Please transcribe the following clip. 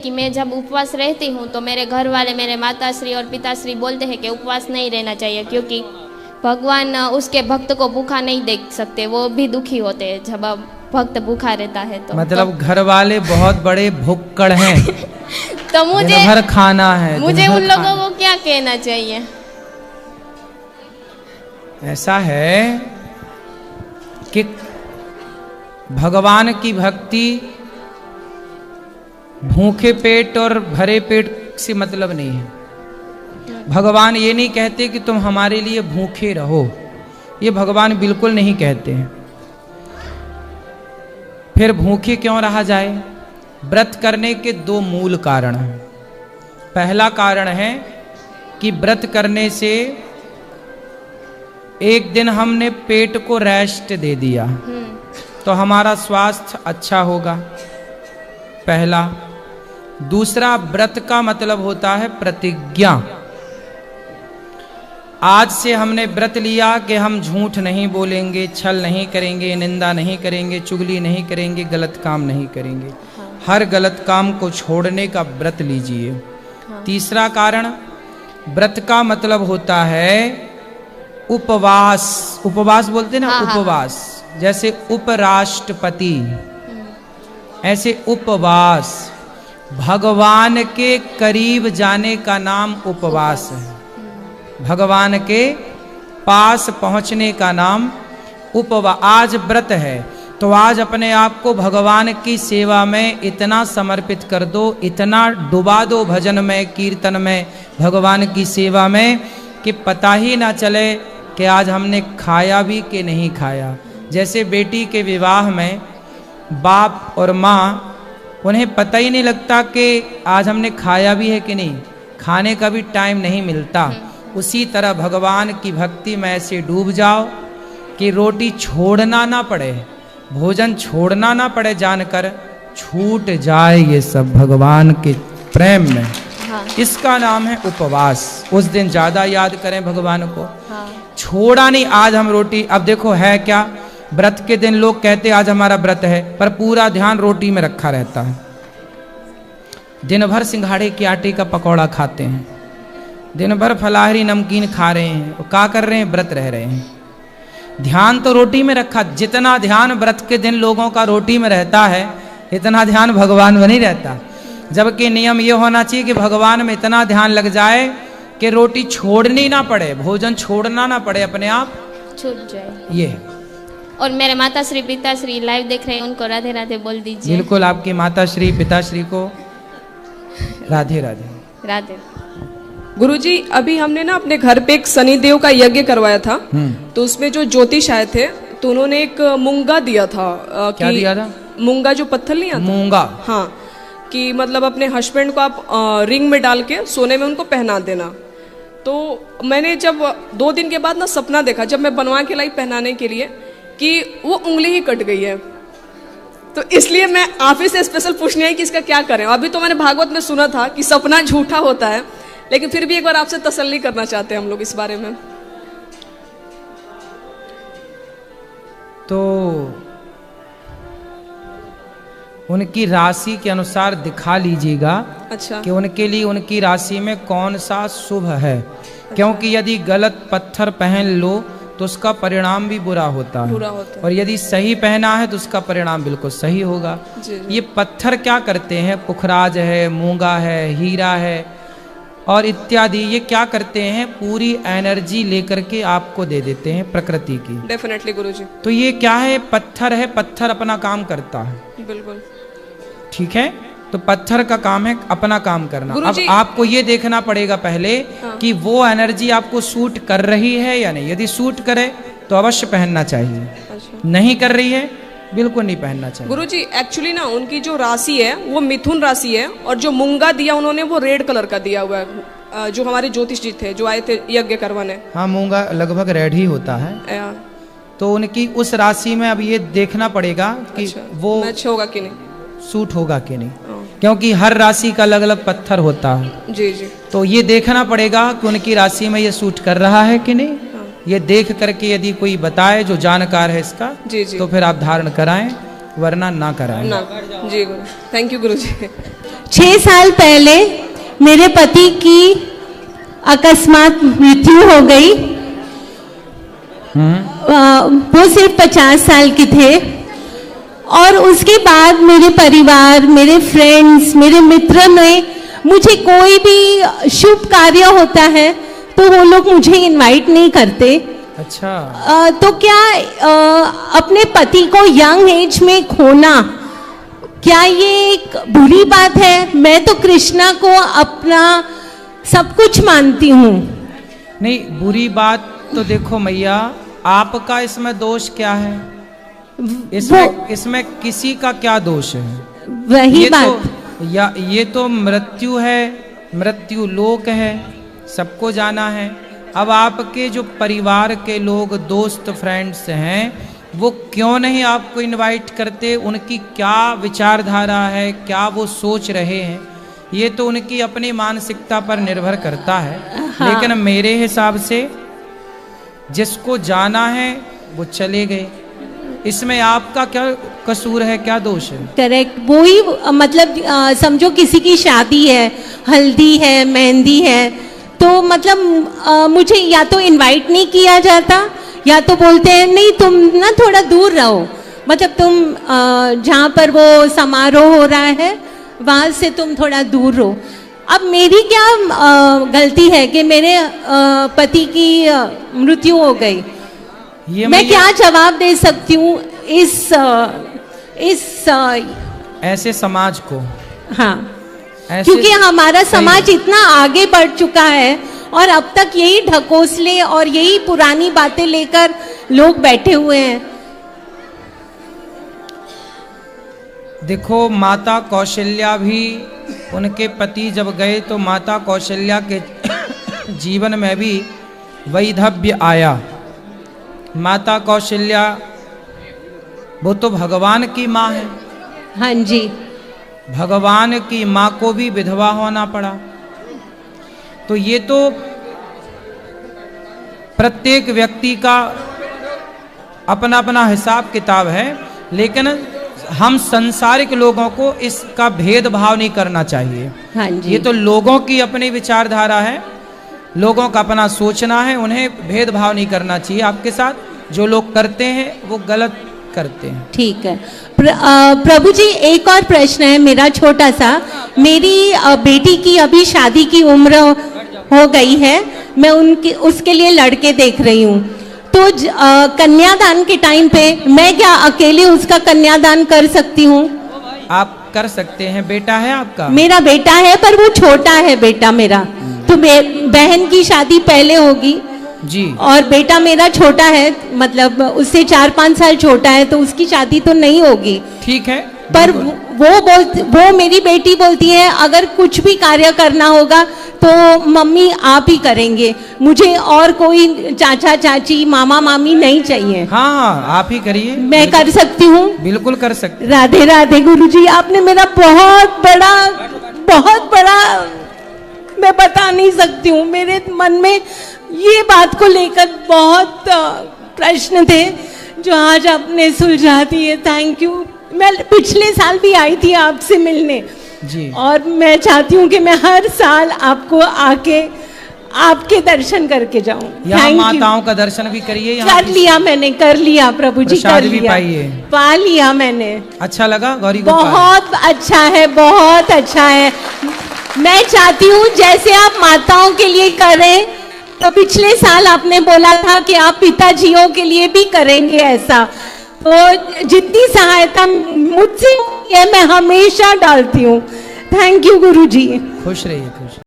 कि मैं जब उपवास रहती हूँ तो मेरे घर वाले, मेरे माताश्री और पिताश्री बोलते हैं कि उपवास नहीं रहना चाहिए, क्योंकि भगवान उसके भक्त को भूखा नहीं देख सकते, वो भी दुखी होते हैं जब भक्त भूखा रहता है। तो मतलब घर वाले बहुत बड़े भुक्कड़ हैं। तो मुझे भर खाना है, मुझे उन लोगों को क्या कहना चाहिए? ऐसा है कि भगवान की भक्ति भूखे पेट और भरे पेट से मतलब नहीं है। भगवान ये नहीं कहते कि तुम हमारे लिए भूखे रहो, ये भगवान बिल्कुल नहीं कहते हैं। फिर भूखे क्यों रहा जाए? व्रत करने के दो मूल कारण हैं। पहला कारण है कि व्रत करने से एक दिन हमने पेट को रेस्ट दे दिया तो हमारा स्वास्थ्य अच्छा होगा, पहला। दूसरा, व्रत का मतलब होता है प्रतिज्ञा। आज से हमने व्रत लिया कि हम झूठ नहीं बोलेंगे, छल नहीं करेंगे, निंदा नहीं करेंगे, चुगली नहीं करेंगे, गलत काम नहीं करेंगे। हर गलत काम को छोड़ने का व्रत लीजिए। तीसरा कारण, व्रत का मतलब होता है उपवास। उपवास बोलते ना, उपवास। जैसे उपराष्ट्रपति, ऐसे उपवास। भगवान के करीब जाने का नाम उपवास है। भगवान के पास पहुंचने का नाम उपवास। आज व्रत है तो आज अपने आप को भगवान की सेवा में इतना समर्पित कर दो, इतना डुबा दो भजन में, कीर्तन में, भगवान की सेवा में, कि पता ही ना चले कि आज हमने खाया भी कि नहीं खाया। जैसे बेटी के विवाह में बाप और माँ, उन्हें pता ही नहीं लगता कि आज हमने खाया भी है कि नहीं, खाने का भी टाइम नहीं मिलता। उसी तरह भगवान की भक्ति में ऐसे डूब जाओ कि रोटी छोड़ना ना पड़े, भोजन छोड़ना ना पड़े, जानकर छूट जाए ये सब भगवान के प्रेम में। इसका नाम है उपवास। उस दिन ज्यादा याद करें भगवान को। छोड़ा नहीं आज हम रोटी। अब देखो है क्या, व्रत के दिन लोग कहते आज हमारा व्रत है, पर पूरा ध्यान रोटी में रखा रहता है। दिन भर सिंघाड़े के आटे का पकौड़ा खाते हैं, दिन भर फलाहारी नमकीन खा रहे हैं, और क्या कर रहे हैं? व्रत रह रहे हैं। ध्यान तो रोटी में रखा। जितना ध्यान व्रत के दिन लोगों का रोटी में रहता है, इतना ध्यान भगवान में नहीं रहता। जबकि नियम ये होना चाहिए कि भगवान में इतना ध्यान लग जाए कि रोटी छोड़नी ना पड़े, भोजन छोड़ना ना पड़े, अपने आप छूट जाए। ये। और मेरे माताश्री पिताश्री लाइव देख रहे हैं, उनको राधे राधे बोल दीजिए। बिल्कुल, आपकी माताश्री पिताश्री को राधे राधे। राधे। गुरुजी, अभी हमने ना अपने घर पे एक शनिदेव का यज्ञ करवाया था, तो उसमें जो ज्योतिष आए थे तो उन्होंने एक मूंगा दिया था। क्या दिया था? मूंगा, जो पत्थर नहीं आता, मूंगा। हाँ, कि मतलब अपने हस्बैंड को आप रिंग में डाल के सोने में उनको पहना देना। तो मैंने जब 2 दिन के बाद ना सपना देखा, जब मैं बनवा के लाई पहनाने के लिए, कि वो उंगली ही कट गई है। तो इसलिए मैं आप ही से स्पेशल पूछने आई कि इसका क्या करें। अभी तो मैंने भागवत में सुना था कि सपना झूठा होता है, लेकिन फिर भी एक बार आपसे तसल्ली करना चाहते हैं हम लोग इस बारे में। तो उनकी राशि के अनुसार दिखा लीजिएगा। अच्छा। कि उनके लिए उनकी राशि में कौन सा शुभ है। क्योंकि यदि गलत पत्थर पहन लो तो उसका परिणाम भी बुरा होता है, और यदि सही पहना है तो उसका परिणाम बिल्कुल सही होगा। ये पत्थर क्या करते हैं? पुखराज है, मूंगा है, हीरा है और इत्यादि, ये क्या करते हैं? पूरी एनर्जी लेकर के आपको दे देते हैं प्रकृति की। डेफिनेटली गुरुजी। तो ये क्या है? पत्थर है। पत्थर अपना काम करता है। बिल्कुल ठीक है। तो पत्थर का काम है अपना काम करना। अब आपको ये देखना पड़ेगा पहले कि वो एनर्जी आपको सूट कर रही है या नहीं। यदि सूट करे तो अवश्य पहनना चाहिए। अच्छा। नहीं कर रही है, बिल्कुल नहीं पहनना चाहिए। गुरुजी, एक्चुअली ना उनकी जो राशि है वो मिथुन राशि है, और जो मूंगा दिया उन्होंने वो रेड कलर का दिया हुआ है। जो हमारे ज्योतिष जी थे जो आए थे यज्ञ करवाने। हाँ, मूंगा लगभग रेड ही होता है। तो उनकी उस राशि में अब ये देखना पड़ेगा कि वो मैच होगा कि नहीं, सूट होगा कि नहीं, क्योंकि हर राशि का अलग अलग पत्थर होता है। जी जी। तो ये देखना पड़ेगा कि उनकी राशि में ये सूट कर रहा है कि नहीं। ये देख करके यदि कोई बताए जो जानकार है इसका, जी जी, तो फिर आप धारण कराएं, वरना ना कराएं। ना। जी गुरु, थैंक यू गुरु जी। 6 साल पहले मेरे पति की अकस्मात मृत्यु हो गई। वो सिर्फ 50 साल के थे और उसके बाद मेरे परिवार, मेरे फ्रेंड्स, मेरे मित्र ने मुझे कोई भी शुभ कार्य होता है तो वो लोग मुझे इनवाइट नहीं करते। अच्छा। तो क्या अपने पति को यंग एज में खोना, क्या ये एक बुरी बात है? मैं तो कृष्णा को अपना सब कुछ मानती हूँ। नहीं, बुरी बात तो देखो मैया, आपका इसमें दोष क्या है? इसमें किसी का क्या दोष है? वही बात ये तो मृत्यु है, मृत्यु लोक है, सबको जाना है। अब आपके जो परिवार के लोग, दोस्त, फ्रेंड्स हैं, वो क्यों नहीं आपको इनवाइट करते? उनकी क्या विचारधारा है, क्या वो सोच रहे हैं, ये तो उनकी अपनी मानसिकता पर निर्भर करता है। हाँ। लेकिन मेरे हिसाब से जिसको जाना है वो चले गए, इसमें आपका क्या कसूर है, क्या दोष है? करेक्ट, वही मतलब समझो किसी की शादी है, हल्दी है, मेहंदी है, तो मतलब मुझे या तो इनवाइट नहीं किया जाता या तो बोलते हैं नहीं तुम ना थोड़ा दूर रहो, मतलब तुम जहाँ पर वो समारोह हो रहा है वहाँ से तुम थोड़ा दूर रहो। अब मेरी क्या गलती है कि मेरे पति की मृत्यु हो गई? मैं क्या जवाब दे सकती हूँ इस ऐसे समाज को? हाँ, ऐसे क्योंकि हमारा समाज इतना आगे बढ़ चुका है और अब तक यही ढकोसले और यही पुरानी बातें लेकर लोग बैठे हुए हैं। देखो, माता कौशल्या भी, उनके पति जब गए तो माता कौशल्या के जीवन में भी वैधव्य आया। माता कौशल्या वो तो भगवान की माँ है। हाँ जी, भगवान की माँ को भी विधवा होना पड़ा। तो ये तो प्रत्येक व्यक्ति का अपना अपना हिसाब किताब है, लेकिन हम सांसारिक लोगों को इसका भेदभाव नहीं करना चाहिए। हाँ जी, ये तो लोगों की अपनी विचारधारा है, लोगों का अपना सोचना है, उन्हें भेदभाव नहीं करना चाहिए। आपके साथ जो लोग करते हैं वो गलत करते हैं। ठीक है। प्रभु जी, एक और प्रश्न है मेरा छोटा सा। मेरी बेटी की अभी शादी की उम्र हो गई है, मैं उसके लिए लड़के देख रही हूँ, तो कन्यादान के टाइम पे मैं क्या अकेले उसका कन्यादान कर सकती हूँ? आप कर सकते हैं। बेटा है आपका? मेरा बेटा है, पर वो छोटा है बेटा मेरा, तो बहन की शादी पहले होगी जी, और बेटा मेरा छोटा है, मतलब उससे 4-5 साल छोटा है, तो उसकी शादी तो नहीं होगी। ठीक है। पर वो मेरी बेटी बोलती है अगर कुछ भी कार्य करना होगा तो मम्मी आप ही करेंगे, मुझे और कोई चाचा चाची मामा मामी नहीं चाहिए। हाँ हाँ, आप ही करिए। मैं कर सकती हूँ? बिल्कुल कर सकते। राधे राधे गुरुजी, आपने मेरा बहुत बड़ा मैं बता नहीं सकती हूँ, मेरे मन में ये बात को लेकर बहुत प्रश्न थे जो आज आपने सुलझा दिए। Thank you. मैं पिछले साल भी आई थी आपसे मिलने जी, और मैं चाहती हूँ कि मैं हर साल आपको आके आपके दर्शन करके जाऊँ। यहाँ माताओं का दर्शन भी करिए। कर लिया मैंने, कर लिया प्रभु जी, कर लिया, पा लिया मैंने। अच्छा लगा गौरी? बहुत अच्छा है, बहुत अच्छा है। मैं चाहती हूँ जैसे आप माताओं के लिए करें, तो पिछले साल आपने बोला था कि आप पिताजियों के लिए भी करेंगे ऐसा, तो जितनी सहायता मुझसे है मैं हमेशा डालती हूँ। थैंक यू गुरुजी। खुश रहिए, खुश।